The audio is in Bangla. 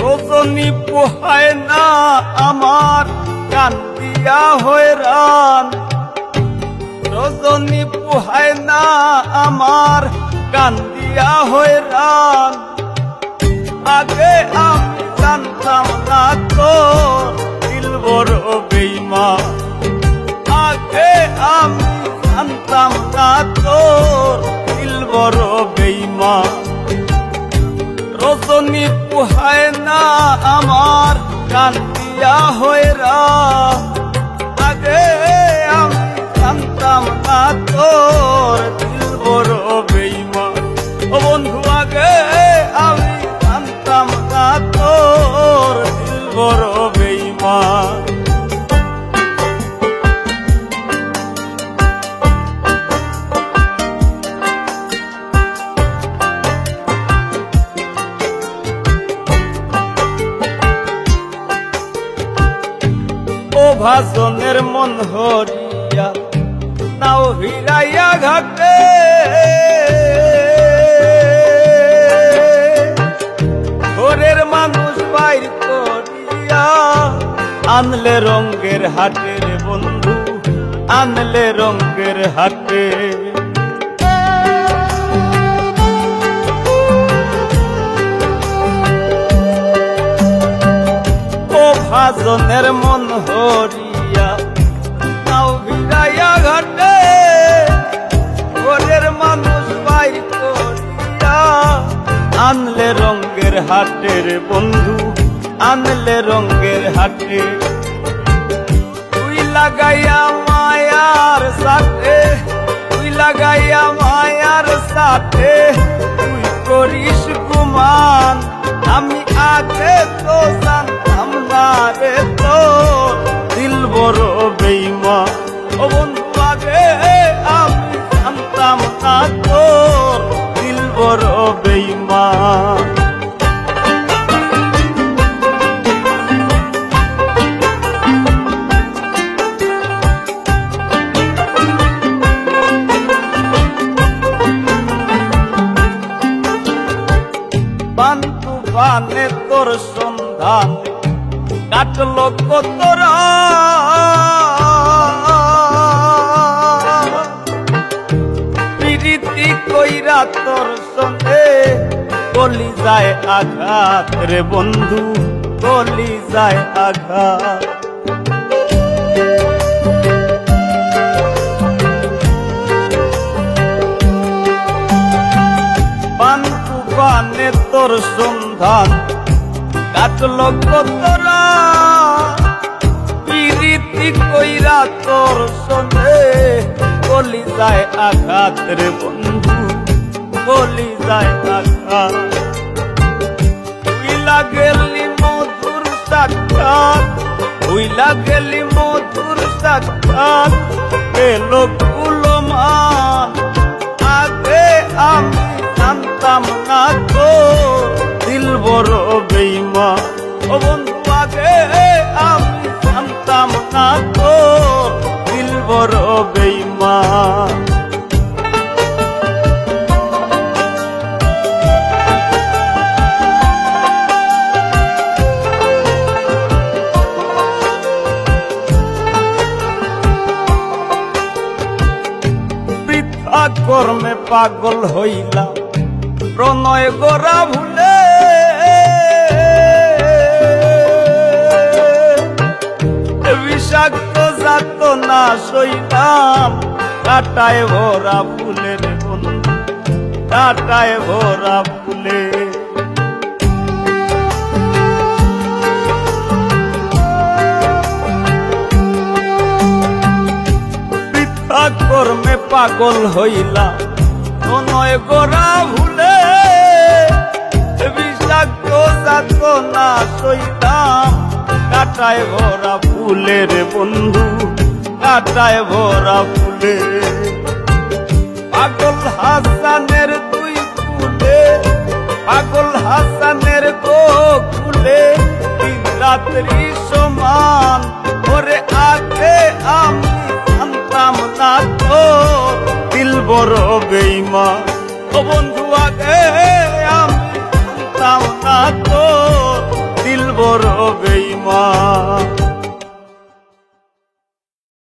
রজনী পোহায় না আমার কান্দিয়া হয়রান, রজনী পোহায় না আমার কান্দিয়া হয়রান। আগে আমি জানতাম না তো দিল বড় বেঈমান, আগে আমি জানতাম না তো দিল বড় বেঈমান। রজনী পোহায় না আমার কান্দিয়া হয়রান, আগে আমি জানতাম না তোর দিল বড় বেঈমান। ও বন্ধু আগে আমি জানতাম না তোর দিল বড় বেঈমান। ও ভাজনের মন হরিয়া নাও ভিড়াইয়া ঘাটে, ঘরের মানুষ বাইর করিয়া আনলে রঙ্গের হাটে রে বন্ধু, আনলে রঙ্গের হাটে। ভাজনের মন হরিয়া নাও ভিড়াইয়া ঘাটে, ঘরের মানুষ বাইর করিয়া আনলে রঙ্গের হাটে রে বন্ধু, আনলে রঙ্গের হাটে। তুই লাগাইয়া মায়ার সাথে, তুই লাগাইয়া মায়ার সাথে তুই করিস গুমান। আমি আগে তো জানতাম না রে তো দিল বড় বেঈমান। ও বন্ধু আগে আমি জানতাম না তো দিল বড় বেঈমান। বান্তু বানে তোর সন্ধান কাটলো কতরা, প্রীতি কইরা তোর সঙ্গে গলি যায় আঘাত রে বন্ধু, গলি যায় আঘাত। বান্তু বানে তোর সন্ধান কাটলো কতরা, প্রীতি কইরা তোর সঙ্গে গলি যায় আঘাত রে বন্ধু, গলি যায় আঘাত। তুই লাগেলি মধুর সাক্ষাৎ, তুই লাগেলি মধুর সাক্ষাৎ পেল কুলমান। আগে আমি জানতাম না তো দিল বড় বেঈমান। ও বন্ধু আগে আমি জানতাম না তো দিল বড় বেঈমান। বৃথা কর্মে পাগল হইলাম প্রণয় গোরা ভুলে, বিষাক্ত যাতনা সইলাম কাটায় ভরা ফুলের বন্ধু, কাটায় ভরা ফুলে। বৃথা কর্মে পাগল হইলাম প্রণয় গোরা ভুলে, বিষাক্ত তো না সইলাম কাটায় ভরা ফুলের বন্ধু কাটায় ভরা ফুলে পাগল হাসানের দুই ফুলে পাগল হাসানের গো ফুলে দিন রাত্রি সমান ওরে আগে আমি জানতাম না তো দিল বড় বেঈমান ও বন্ধু আগে আমি জানতাম না